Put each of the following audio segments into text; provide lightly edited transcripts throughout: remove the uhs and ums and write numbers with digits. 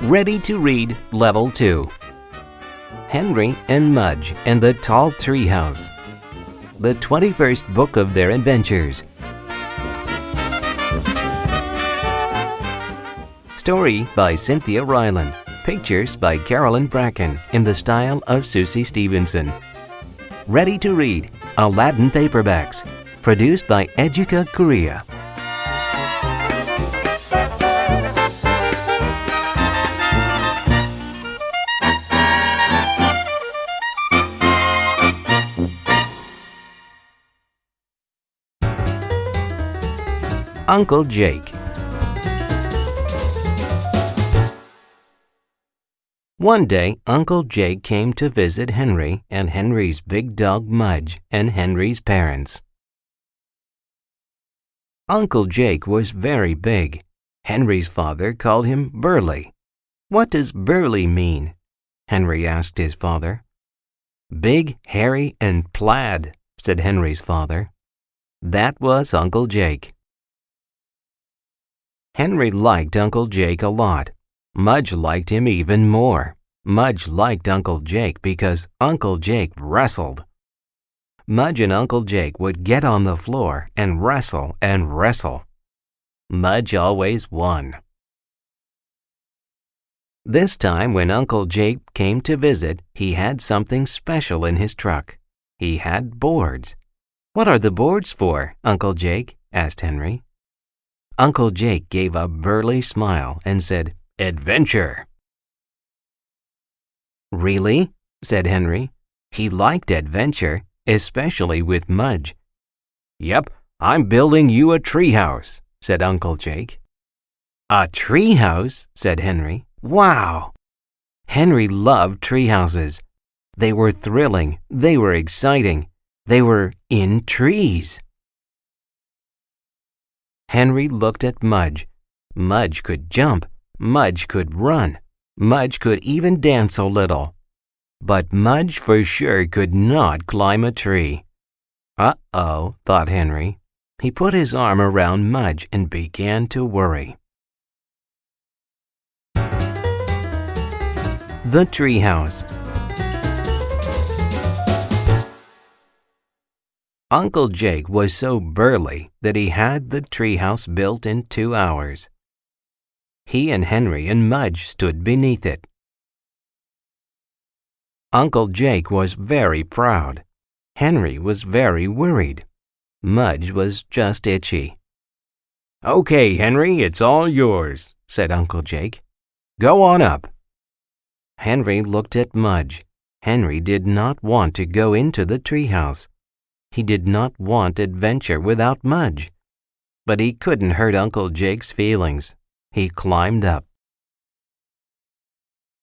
Ready to Read Level 2. Henry and Mudge and the Tall Treehouse. The 21st book of their adventures. Story by Cynthia Ryland. Pictures by Carolyn Bracken in the style of Susie Stevenson. Ready to Read, Aladdin Paperbacks. Produced by Educa Korea. Uncle Jake. One day, Uncle Jake came to visit Henry and Henry's big dog Mudge and Henry's parents. Uncle Jake was very big. Henry's father called him Burly. "What does burly mean?" Henry asked his father. "Big, hairy, and plaid," said Henry's father. That was Uncle Jake. Henry liked Uncle Jake a lot. Mudge liked him even more. Mudge liked Uncle Jake because Uncle Jake wrestled. Mudge and Uncle Jake would get on the floor and wrestle and wrestle. Mudge always won. This time when Uncle Jake came to visit, he had something special in his truck. He had boards. "What are the boards for, Uncle Jake?" asked Henry. Uncle Jake gave a burly smile and said, "Adventure." "Really?" said Henry. He liked adventure, especially with Mudge. "Yep, I'm building you a treehouse," said Uncle Jake. "A treehouse?" said Henry. "Wow!" Henry loved treehouses. They were thrilling. They were exciting. They were in trees. Henry looked at Mudge. Mudge could jump. Mudge could run. Mudge could even dance a little. But Mudge for sure could not climb a tree. Uh-oh, thought Henry. He put his arm around Mudge and began to worry. The Treehouse. Uncle Jake was so burly that he had the treehouse built in 2 hours. He and Henry and Mudge stood beneath it. Uncle Jake was very proud. Henry was very worried. Mudge was just itchy. "Okay, Henry, it's all yours," said Uncle Jake. "Go on up." Henry looked at Mudge. Henry did not want to go into the treehouse. He did not want adventure without Mudge. But he couldn't hurt Uncle Jake's feelings. He climbed up.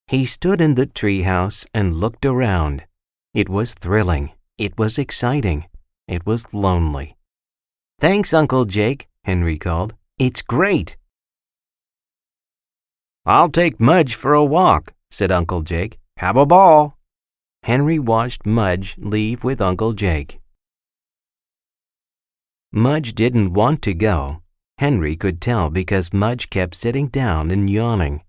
He stood in the treehouse and looked around. It was thrilling. It was exciting. It was lonely. "Thanks, Uncle Jake," Henry called. "It's great." "I'll take Mudge for a walk," said Uncle Jake. "Have a ball." Henry watched Mudge leave with Uncle Jake. Mudge didn't want to go. Henry could tell because Mudge kept sitting down and yawning.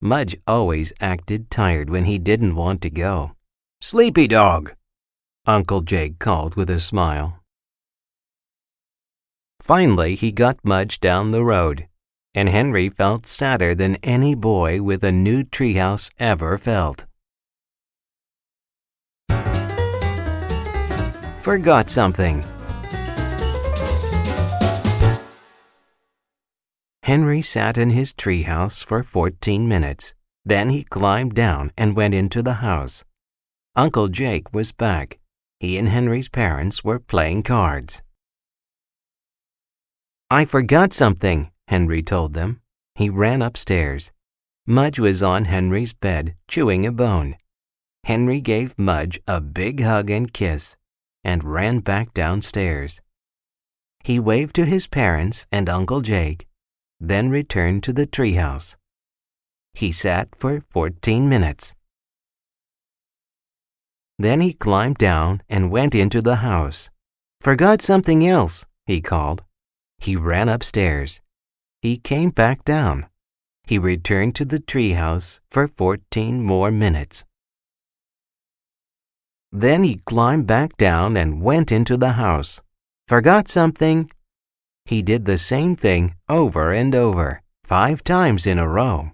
Mudge always acted tired when he didn't want to go. "Sleepy dog," Uncle Jake called with a smile. Finally, he got Mudge down the road, and Henry felt sadder than any boy with a new treehouse ever felt. Forgot something. Henry sat in his treehouse for 14 minutes. Then he climbed down and went into the house. Uncle Jake was back. He and Henry's parents were playing cards. "I forgot something," Henry told them. He ran upstairs. Mudge was on Henry's bed, chewing a bone. Henry gave Mudge a big hug and kiss and ran back downstairs. He waved to his parents and Uncle Jake, then returned to the treehouse. He sat for 14 minutes. Then he climbed down and went into the house. "Forgot something else," he called. He ran upstairs. He came back down. He returned to the treehouse for 14 more minutes. Then he climbed back down and went into the house. "Forgot something." He did the same thing over and over, 5 times in a row.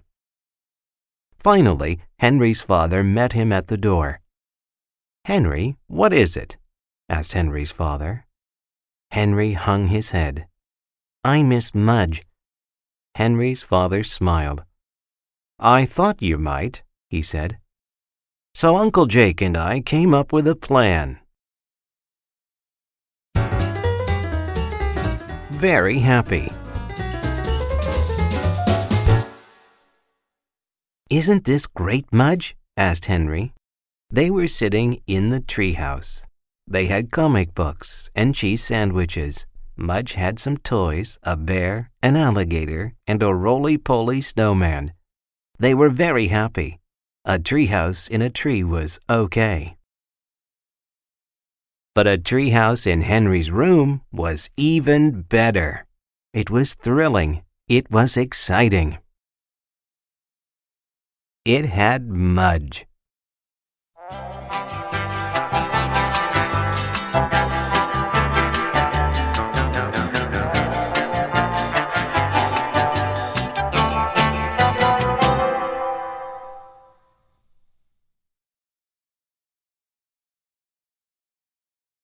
Finally, Henry's father met him at the door. "Henry, what is it?" asked Henry's father. Henry hung his head. "I miss Mudge." Henry's father smiled. "I thought you might," he said. "So Uncle Jake and I came up with a plan." Very happy. "Isn't this great, Mudge?" asked Henry. They were sitting in the treehouse. They had comic books and cheese sandwiches. Mudge had some toys, a bear, an alligator, and a roly-poly snowman. They were very happy. A treehouse in a tree was okay. But a treehouse in Henry's room was even better. It was thrilling. It was exciting. It had Mudge.